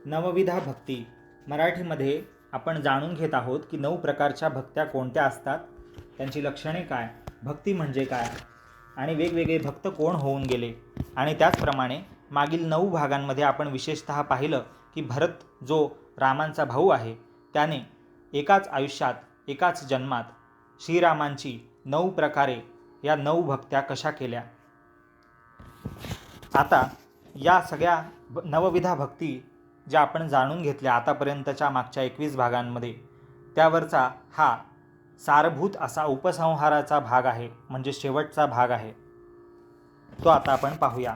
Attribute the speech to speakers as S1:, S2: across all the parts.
S1: नवविधा भक्ती मराठीमध्ये आपण जाणून घेत आहोत की 9 प्रकारच्या भक्त्या कोणत्या असतात, त्यांची लक्षणे काय, भक्ती म्हणजे काय आणि वेगवेगळे भक्त कोण होऊन गेले. आणि त्याचप्रमाणे मागील 9 भागांमध्ये आपण विशेषतः पाहिलं की भरत जो रामांचा भाऊ आहे त्याने एकाच आयुष्यात एकाच जन्मात श्रीरामांची 9 प्रकारे या 9 भक्त्या कशा केल्या. आता या सगळ्या नवविधा भक्ती ज्या आपण जाणून घेतल्या आतापर्यंतच्या मागच्या 21 भागांमध्ये, त्यावरचा हा सारभूत असा उपसंहाराचा भाग आहे, म्हणजे शेवटचा भाग आहे. तो आता आपण पाहूया.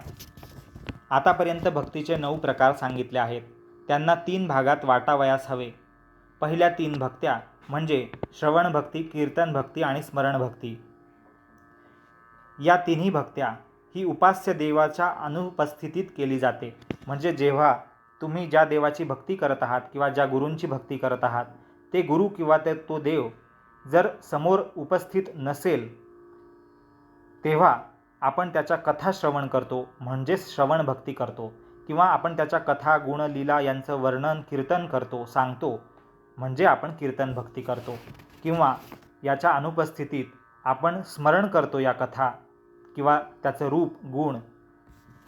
S1: आतापर्यंत भक्तीचे 9 प्रकार सांगितले आहेत. त्यांना 3 भागात वाटावयास हवे. पहिल्या 3 भक्त्या म्हणजे श्रवण भक्ती, कीर्तन भक्ती आणि स्मरण भक्ती. या तिन्ही भक्त्या ही उपास्य देवाच्या अनुपस्थितीत केली जाते. म्हणजे जेव्हा तुम्ही ज्या देवाची भक्ती करत आहात किंवा ज्या गुरूंची भक्ती करत आहात, ते गुरु किंवा तो देव जर समोर उपस्थित नसेल, तेव्हा आपण त्याच्या कथा श्रवण करतो, म्हणजेच श्रवण भक्ती करतो. किंवा आपण त्याच्या कथा, गुण, लीला यांचं वर्णन, कीर्तन करतो, सांगतो, म्हणजे आपण कीर्तन भक्ती करतो. किंवा याच्या अनुपस्थितीत आपण स्मरण करतो या कथा किंवा त्याचं रूप, गुण,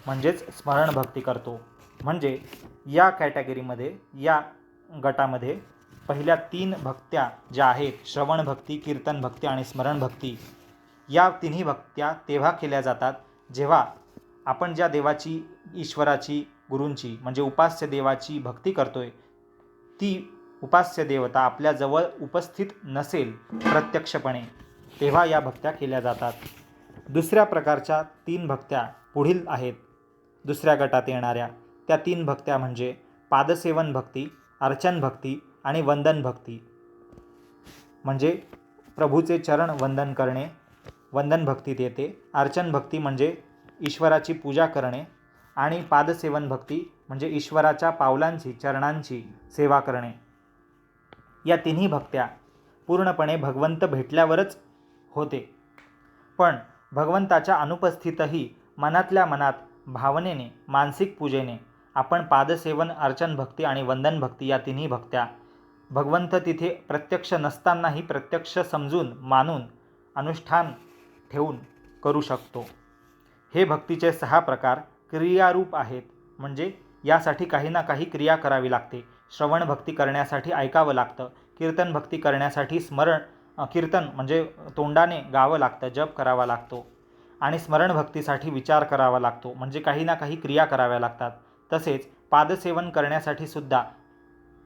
S1: म्हणजेच स्मरण भक्ती करतो. म्हणजे या कॅटेगरीमध्ये, या गटामध्ये पहिल्या 3 भक्त्या ज्या आहेत, श्रवण भक्ती, कीर्तन भक्ती आणि स्मरण भक्ती, या तिन्ही भक्त्या तेव्हा केल्या जातात जेव्हा आपण ज्या देवाची, ईश्वराची, गुरूंची म्हणजे उपास्य देवाची भक्ती करतोय, ती उपास्य देवता आपल्याजवळ उपस्थित नसेल प्रत्यक्षपणे, तेव्हा या भक्त्या केल्या जातात. दुसऱ्या प्रकारच्या 3 भक्त्या पुढील आहेत. दुसऱ्या गटात येणाऱ्या त्या 3 भक्त्या म्हणजे पादसेवन भक्ती, अर्चन भक्ती आणि वंदन भक्ती. म्हणजे प्रभूचे चरण वंदन करणे वंदन भक्तीत येते. अर्चन भक्ती म्हणजे ईश्वराची पूजा करणे आणि पादसेवन भक्ती म्हणजे ईश्वराच्या पावलांची, चरणांची सेवा करणे. या तिन्ही भक्त्या पूर्णपणे भगवंत भेटल्यावरच होते. पण भगवंताच्या अनुपस्थितही मनातल्या मनात भावनेने, मानसिक पूजेने आपण पादसेवन, अर्चन भक्ती आणि वंदन भक्ती या तिन्ही भक्त्या भगवंत तिथे प्रत्यक्ष नसतानाही प्रत्यक्ष समजून, मानून, अनुष्ठान ठेवून करू शकतो. हे भक्तीचे 6 प्रकार क्रियारूप आहेत. म्हणजे यासाठी काही ना काही क्रिया करावी लागते. श्रवण भक्ती करण्यासाठी ऐकावं लागतं. कीर्तन भक्ती करण्यासाठी कीर्तन म्हणजे तोंडाने गावं लागतं, जप करावा लागतो. आणि स्मरण भक्तीसाठी विचार करावा लागतो, म्हणजे काही ना काही क्रिया कराव्या लागतात. तसेच पादसेवन करण्यासाठी सुद्धा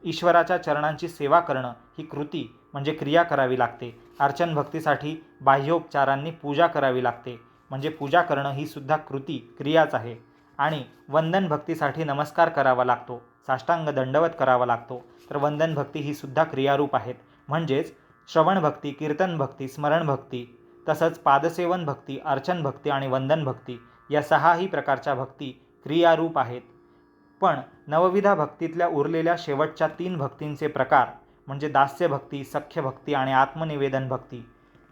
S1: ईश्वराच्या चरणांची सेवा करणं ही कृती म्हणजे क्रिया करावी लागते. अर्चन भक्तीसाठी बाह्योपचारांनी पूजा करावी लागते, म्हणजे पूजा करणं ही सुद्धा कृती, क्रियाच आहे. आणि वंदन भक्तीसाठी नमस्कार करावा लागतो, साष्टांग दंडवत करावा लागतो. तर वंदन भक्ती ही सुद्धा क्रियारूप आहेत. म्हणजेच श्रवण भक्ती, कीर्तन भक्ती, स्मरण भक्ती, तसंच पादसेवन भक्ती, अर्चन भक्ती आणि वंदन भक्ती या 6ही प्रकारच्या भक्ती क्रियारूप आहेत. पण नवविधा भक्तीतल्या उरलेल्या शेवटच्या 3 भक्तींचे प्रकार म्हणजे दास्य भक्ती, सख्य भक्ती आणि आत्मनिवेदन भक्ती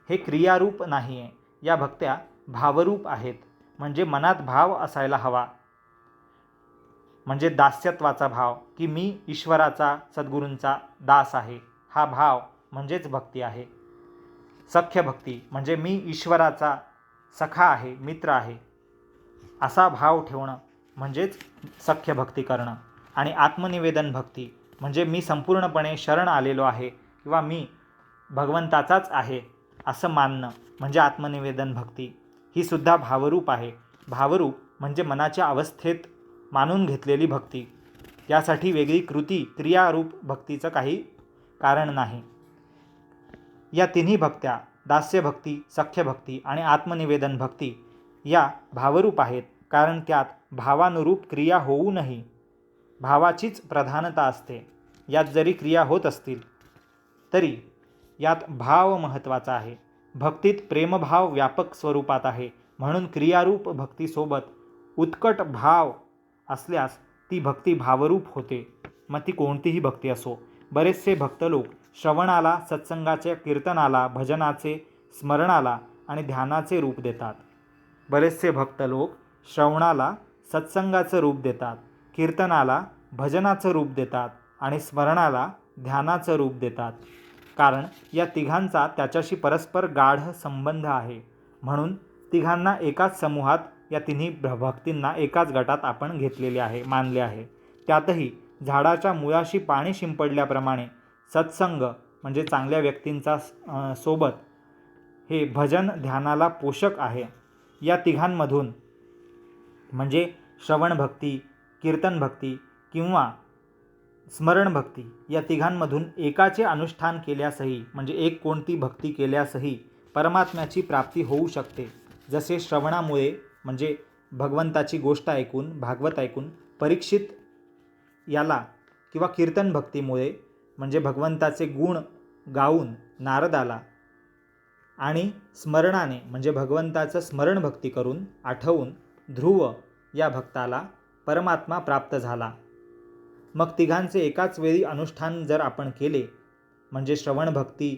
S1: हे क्रियारूप नाही आहे. या भक्त्या भावरूप आहेत. म्हणजे मनात भाव असायला हवा, म्हणजे दास्यत्वाचा भाव, की मी ईश्वराचा, सद्गुरूंचा दास आहे, हा भाव म्हणजेच भक्ती आहे. सख्य भक्ती म्हणजे मी ईश्वराचा सखा आहे, मित्र आहे, असा भाव ठेवणं म्हणजेच सख्य भक्ती करणं. आणि आत्मनिवेदन भक्ती म्हणजे मी संपूर्णपणे शरण आलेलो आहे किंवा मी भगवंताचाच आहे असं मानणं म्हणजे आत्मनिवेदन भक्ती. ही सुद्धा भावरूप आहे. भावरूप म्हणजे मनाच्या अवस्थेत मानून घेतलेली भक्ती. यासाठी वेगळी कृती, क्रियारूप भक्तीचं काही कारण नाही. या तिन्ही भक्त्या दास्यभक्ती, सख्यभक्ती आणि आत्मनिवेदन भक्ती या भावरूप आहेत, कारण त्यात भावानुरूप क्रिया होऊनही भावाचीच प्रधानता असते. यात जरी क्रिया होत असतील तरी यात भाव महत्त्वाचा आहे. भक्तीत प्रेमभाव व्यापक स्वरूपात आहे, म्हणून क्रियारूप भक्तीसोबत उत्कट भाव असल्यास ती भक्ती भावरूप होते. मग ती कोणतीही भक्ती असो. बरेचसे भक्त लोक श्रवणाला, सत्संगाचे, कीर्तनाला, भजनाचे, स्मरणाला आणि ध्यानाचे रूप देतात. बरेचसे भक्त लोक श्रवणाला, सत्संगाचं रूप देतात, कीर्तनाला भजनाचं रूप देतात आणि स्मरणाला ध्यानाचं रूप देतात. कारण या तिघांचा त्याच्याशी परस्पर गाढ संबंध आहे. म्हणून तिघांना एकाच समूहात, या तिन्ही भक्तींना एकाच गटात आपण घेतलेले आहे, मानले आहे. त्यातही झाडाच्या मुळाशी पाणी शिंपडल्याप्रमाणे सत्संग म्हणजे चांगल्या व्यक्तींचा सोबत हे भजन ध्यानाला पोषक आहे. या तिघांमधून म्हणजे श्रवण भक्ती, कीर्तन भक्ती किंवा स्मरण भक्ती, या तिघांमधून एकाचे अनुष्ठान केल्यासही म्हणजे एक कोणती भक्ती केल्यासही परमात्म्याची प्राप्ती होऊ शकते. जसे श्रवणामुळे म्हणजे भगवंताची गोष्ट ऐकून, भागवत ऐकून परीक्षित याला, किंवा कीर्तन भक्तीमुळे म्हणजे भगवंताचे गुण गाऊन नारदाला, आणि स्मरणाने म्हणजे भगवंताचं स्मरण भक्ती करून आठवून ध्रुव या भक्ताला परमात्मा प्राप्त झाला. मग तिघांचे एकाच वेळी अनुष्ठान जर आपण केले, म्हणजे श्रवण भक्ती,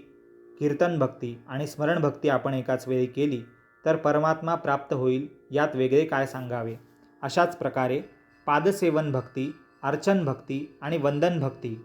S1: कीर्तन भक्ती आणि स्मरण भक्ती आपण एकाच वेळी केली, तर परमात्मा प्राप्त होईल. यात वेगळे काय सांगावे. अशाच प्रकारे पादसेवन भक्ती, अर्चन भक्ती आणि वंदन भक्ती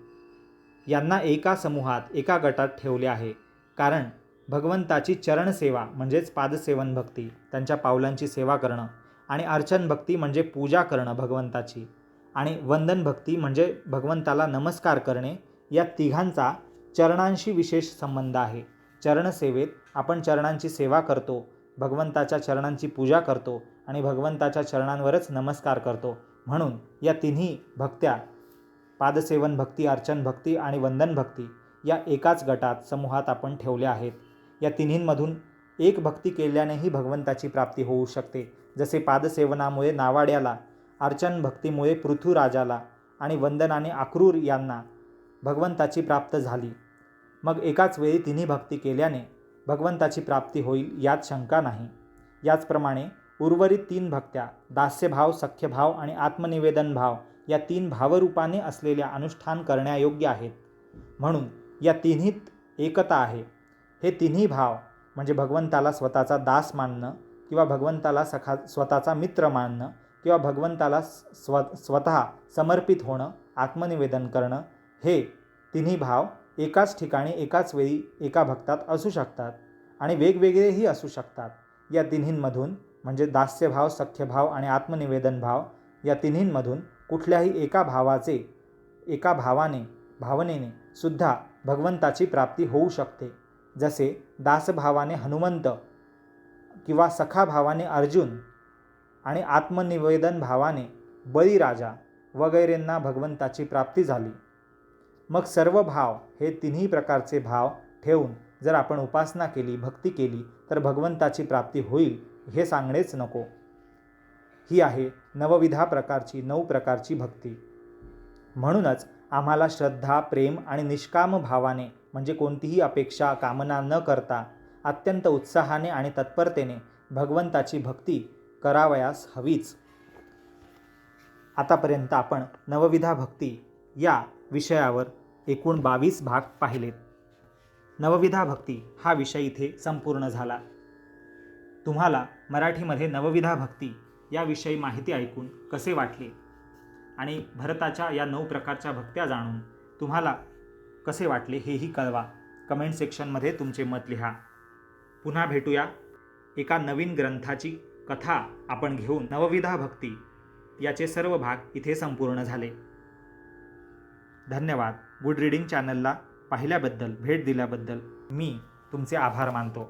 S1: यांना एका समूहात, एका गटात ठेवले आहे. कारण भगवंताची चरणसेवा म्हणजेच पादसेवन भक्ती, त्यांच्या पावलांची सेवा करणं, आणि अर्चन भक्ती म्हणजे पूजा करणं भगवंताची, आणि वंदन भक्ती म्हणजे भगवंताला नमस्कार करणे, या तिघांचा चरणांशी विशेष संबंध आहे. चरणसेवेत आपण चरणांची सेवा करतो, भगवंताच्या चरणांची पूजा करतो आणि भगवंताच्या चरणांवरच नमस्कार करतो. म्हणून या तिन्ही भक्त्या, पादसेवन भक्ती, अर्चन भक्ती आणि वंदन भक्ती, या एकाच गटात, समूहात आपण ठेवल्या आहेत. या तिन्हींमधून एक भक्ती केल्यानेही भगवंताची प्राप्ती होऊ शकते. जसे पादसेवनामुळे नावाड्याला, अर्चन भक्तीमुळे पृथुराजाला आणि वंदनाने अक्रूर यांना भगवंताची प्राप्त झाली. मग एकाच वेळी तिन्ही भक्ती केल्याने भगवंताची प्राप्ती होईल यात शंका नाही. याचप्रमाणे उर्वरित तीन भक्त्या, दास्यभाव, सख्यभाव आणि आत्मनिवेदन भाव, या तीन भावरूपाने असलेल्या अनुष्ठान करण्यायोग्य आहेत. म्हणून या तिन्हीत एकता आहे. हे तिन्ही भाव म्हणजे भगवंताला स्वतःचा दास मानणं, किंवा भगवंताला स्वतःचा मित्र मानणं, किंवा भगवंताला स्वतः समर्पित होणं, आत्मनिवेदन करणं, हे तिन्ही भाव एकाच ठिकाणी, एकाच वेळी, एका भक्तात असू शकतात आणि वेगवेगळेही असू शकतात. या तिन्हींमधून म्हणजे दास्यभाव, सख्यभाव आणि आत्मनिवेदन भाव, या तिन्हींमधून कुठल्याही एका भावनेने सुद्धा भगवंताची प्राप्ती होऊ शकते. जसे दासभावाने हनुमंत, किंवा सखाभावाने अर्जुन आणि आत्मनिवेदन भावाने बळीराजा वगैरेंना भगवंताची प्राप्ती झाली. मग सर्व भाव, हे तिन्ही प्रकारचे भाव ठेवून जर आपण उपासना केली, भक्ती केली, तर भगवंताची प्राप्ती होईल हे सांगणेच नको. ही आहे 9 प्रकारची भक्ती. म्हणूनच आम्हाला श्रद्धा, प्रेम आणि निष्काम भावाने म्हणजे कोणतीही अपेक्षा, कामना न करता अत्यंत उत्साहाने आणि तत्परतेने भगवंताची भक्ती करावयास हवीच. आतापर्यंत आपण 9 भक्ती या विषयावर एकूण 22 भाग पाहिलेत. 9 भक्ती हा विषय इथे संपूर्ण झाला. तुम्हाला मराठीमध्ये 9 भक्ती याविषयी माहिती ऐकून कसे वाटले आणि भरताच्या या 9 प्रकारच्या भक्त्या जाणून तुम्हाला कसे वाटले हेही कळवा. कमेंट सेक्शनमध्ये तुमचे मत लिहा. पुन्हा भेटूया एका नवीन ग्रंथाची कथा आपण घेऊन. 9 भक्ती याचे सर्व भाग इथे संपूर्ण झाले. धन्यवाद. गुड रीडिंग चॅनलला पाहिल्याबद्दल, भेट दिल्याबद्दल मी तुमचे आभार मानतो.